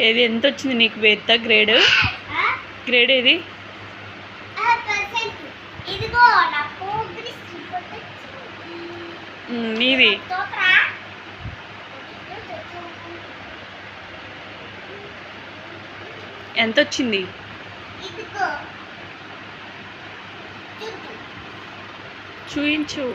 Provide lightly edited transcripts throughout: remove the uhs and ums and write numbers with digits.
ఏది ఎంత వచ్చింది నీకు బేత్త గ్రేడ్? గ్రేడ్ ఏది? నీది ఎంత వచ్చింది? చూయించు.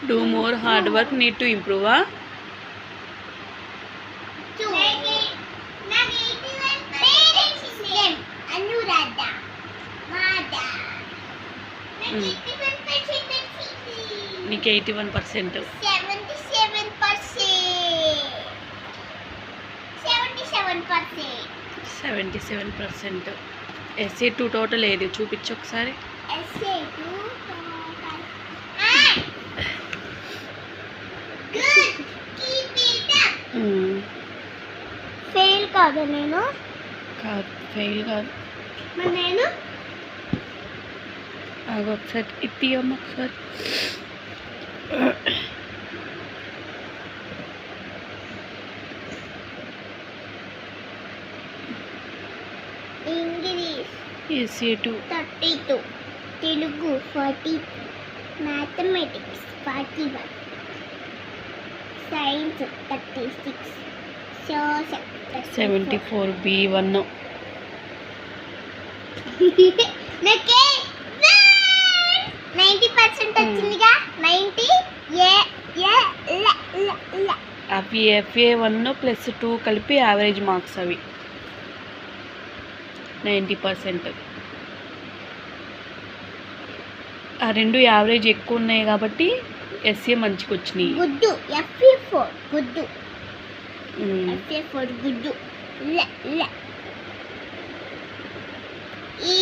Do more hard work, need to improve. నీకు 81%. 77%. SA2 టోటల్ ఏది చూపించు ఒకసారి. ఫెయిల్ కాదు నేను? కాదు, ఫెయిల్ కాదు. మరి నేను ఒకసారి ఇప్పమ్మ ఒకసారి. English SA2 32, Telugu 40, mathematics 41, science 36, social 74 B1. నాకే 90% వచ్చిందిగా. 90 అవి FA1 + 2 కలిపి యావరేజ్ మార్క్స్ అవి 90%. ఆ రెండు యావరేజ్ ఎక్కువ ఉన్నాయి కాబట్టి SA మంచిగా వచ్చినాయి. గుడ్డు FA4 గుడ్డు. FA4 good. ఈ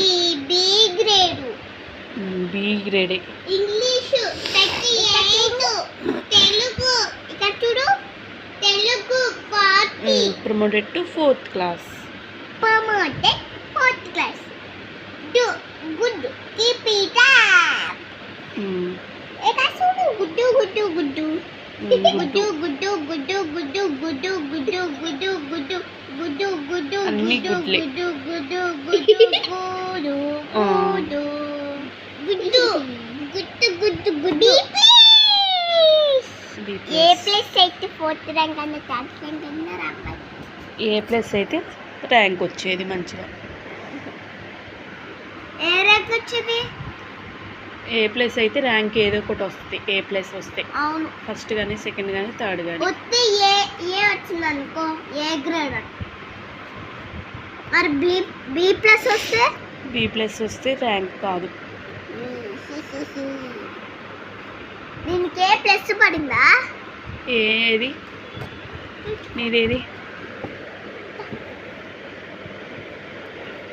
బి గ్రేడ్. బి గ్రేడే. ఇంగ్లీషు 38, తెలుగు ఇక్కడ చూడు, Telugu 40. Promoted to 4th class. Promoted 4th class. Do good. Keep it up. Eka sudu gudu gudu gudu. Gudu gudu gudu gudu gudu gudu gudu gudu gudu gudu gudu అన్ని gudu గుడ్లే. gudu gudu gudu gudu gudu gudu gudu gudu. A plus అయితే 4th rank అన్న 3rd rank అన్న రావాలి. A+ అయితే rank వచ్చేది మంచిగా. ఏ rank వచ్చేది? A+ అయితే ర్యాంక్ ఏదో ఒకటి వస్తుంది. A+ వస్తే అవును. ఫస్ట్ కానీ సెకండ్ కానీ థర్డ్ కానీ. వస్తే ఏ వచ్చింది అనుకో, ఏ గ్రేడ్. మరి B+ వస్తే? B+ వస్తే ర్యాంక్ కాదు. దీనికి A+ పడిందా? ఏది నీదేది?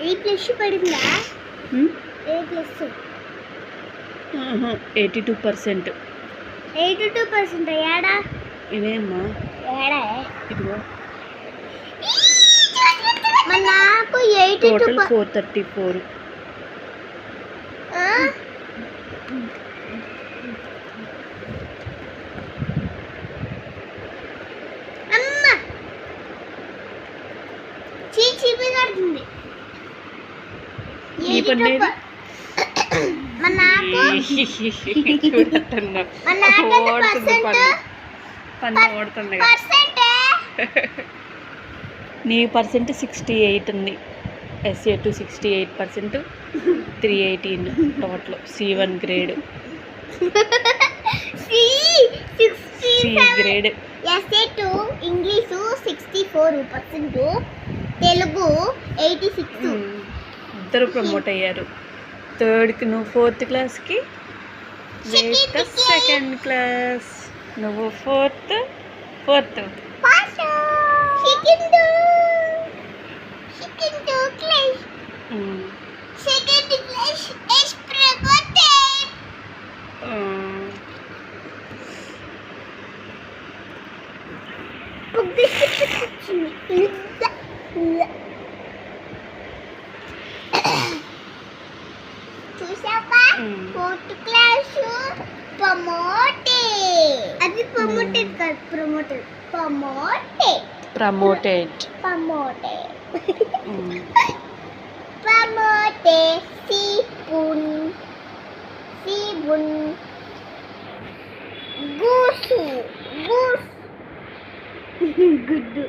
A+ పడిందా? A+. 82%. 82% ఏడా? ఇదేమ్మా, ఏడా? ఇదిగో మరి నాకు టోటల్ 82. 434. అమ్మ చీపి కడుతుంది. ఈ పన్నేది? మరి నాకు చూడటన్నా పన్ను ఓడుతుంది. నీ పర్సెంట్ 68 ఉంది. SA2 68%, 318 total. C1 grade. C grade. SA2 English 64%, Telugu 86. ఇద్దరు ప్రమోట్ అయ్యారు. 3rd నువ్వు 4th క్లాస్కి, వేద 2nd క్లాస్. నువ్వు 4th. Second class is promoted. Book this. చూసావా ఫోర్త్ క్లాస్ ప్రమోటెడ్ అది ప్రమోటెడ్ కాదు ప్రమోటెడ్ ప్రమోటెడ్ ప్రమోటెడ్ సీబున్ గూసు గుడ్డు